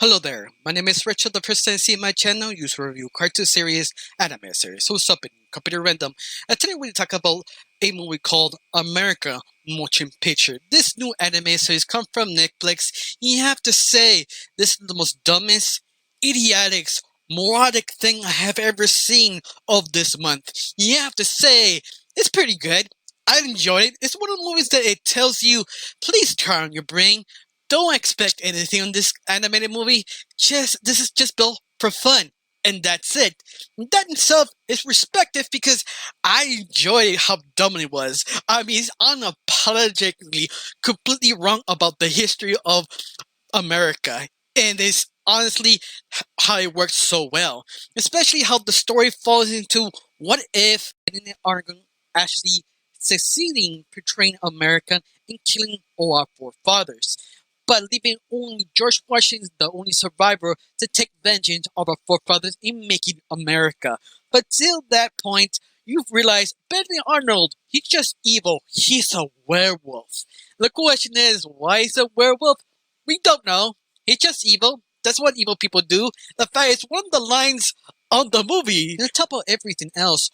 Hello there, my name is Richard. The first time you see my channel, use review cartoon series, anime series. So what's up in Computer Random? And today we're going to talk about a movie called America Motion Picture. This new anime series comes from Netflix. You have to say, this is the most dumbest, idiotic, moronic thing I have ever seen of this month. You have to say, it's pretty good. I enjoyed it. It's one of the movies that it tells you, please turn on your brain. Don't expect anything on this animated movie. This is just built for fun, and that's it. That in itself is respective because I enjoyed how dumb it was. I mean, it's unapologetically completely wrong about the history of America, and it's honestly how it works so well. Especially how the story falls into what if they are actually succeeding portraying America and killing all our forefathers, but leaving only George Washington the only survivor to take vengeance of our forefathers in making America. But till that point, you've realized Benedict Arnold, he's just evil. He's a werewolf. The question is, why is he a werewolf? We don't know. He's just evil. That's what evil people do. The fact is, one of the lines on the movie, on top of everything else,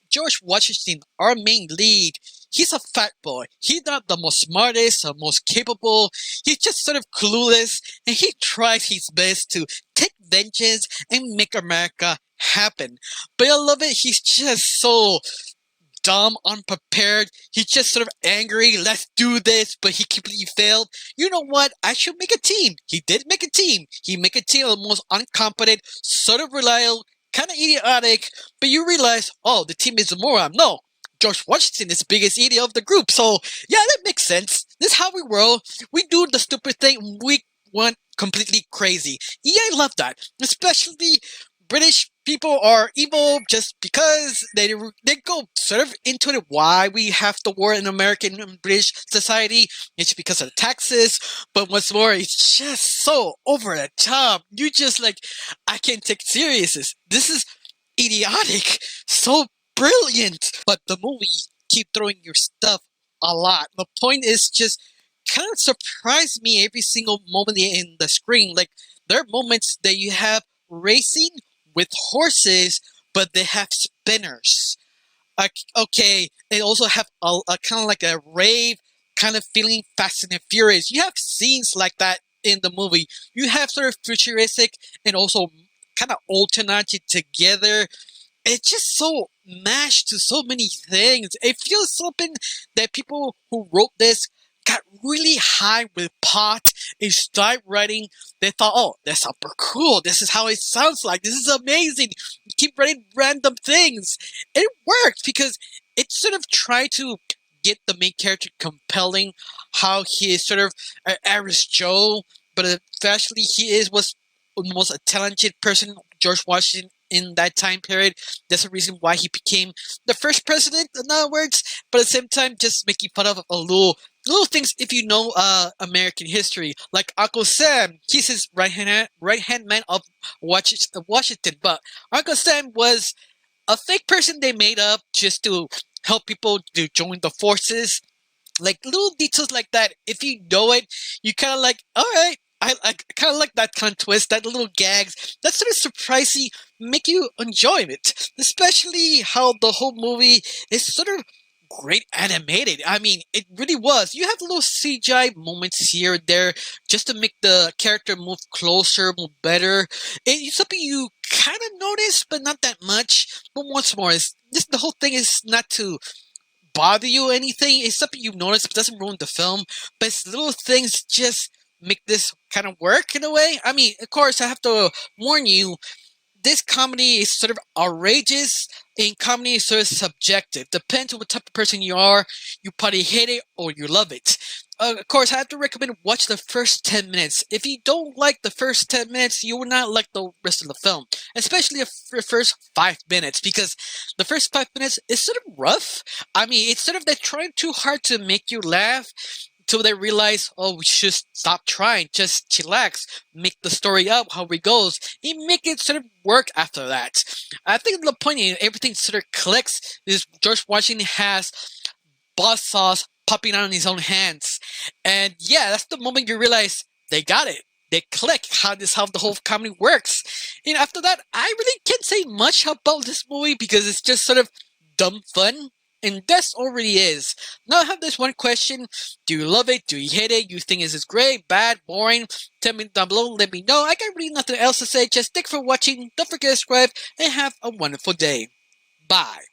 George Washington, our main lead, he's a fat boy. He's not the most smartest or most capable. He's just sort of clueless, and he tries his best to take vengeance and make America happen. But I love it. He's just so dumb, unprepared. He's just sort of angry. Let's do this, but he completely failed. You know what? I should make a team. He did make a team. He make a team of the most incompetent, sort of reliable, kind of idiotic. But you realize, oh, the team is a moron. No, George Washington is the biggest idiot of the group. So yeah, that makes sense. This is how we roll. We do the stupid thing. We went completely crazy. Yeah, I love that. Especially British people are evil just because they go sort of into it why we have the war in American and British society. It's because of the taxes, but what's more, it's just so over the top. You just like, I can't take it serious. This is idiotic, so brilliant. But the movie keep throwing your stuff a lot. The point is just kind of surprise me every single moment in the screen. Like there are moments that you have racing with horses, but they have spinners. Okay, they also have a kind of like a rave kind of feeling, Fast and Furious. You have scenes like that in the movie. You have sort of futuristic and also kind of alternating together. It's just so mashed to so many things. It feels something that people who wrote this got really high with pot and started writing. They thought, oh, that's super cool. This is how it sounds like. This is amazing. Keep writing random things. It worked because it sort of tried to get the main character compelling, how he is sort of an average Joe, but actually was the most talented person, George Washington, in that time period. That's the reason why he became the first president, in other words. But at the same time, just making fun of a little things if you know American history. Like Uncle Sam, he's his right hand man of Washington. But Uncle Sam was a fake person they made up just to help people to join the forces. Like little details like that. If you know it, you kind of like, all right. I kind of like that kind of twist, that little gags, that sort of surprising, make you enjoy it. Especially how the whole movie is sort of great animated. I mean, it really was. You have little CGI moments here and there just to make the character move closer, move better. It's something you kind of notice, but not that much. But once more, the whole thing is not to bother you or anything. It's something you notice, but doesn't ruin the film. But it's little things just make this kind of work in a way. I mean, of course, I have to warn you, this comedy is sort of outrageous, and comedy is sort of subjective. Depends on what type of person you are. You probably hate it or you love it. Of course, I have to recommend watch the first 10 minutes. If you don't like the first 10 minutes, you will not like the rest of the film. Especially the first 5 minutes, because the first 5 minutes is sort of rough. I mean, it's sort of they're trying too hard to make you laugh, till they realize, oh, we should stop trying, just chillax, make the story up how it goes, and make it sort of work after that. I think the point is everything sort of clicks is George Washington has boss sauce popping out in his own hands. And yeah, that's the moment you realize they got it. Hit click. How the whole comedy works. And after that, I really can't say much about this movie because it's just sort of dumb fun. And that's already is. Now I have this one question. Do you love it? Do you hate it? You think is this great, bad, boring? Tell me down below. Let me know. I got really nothing else to say. Just thanks for watching. Don't forget to subscribe and have a wonderful day. Bye.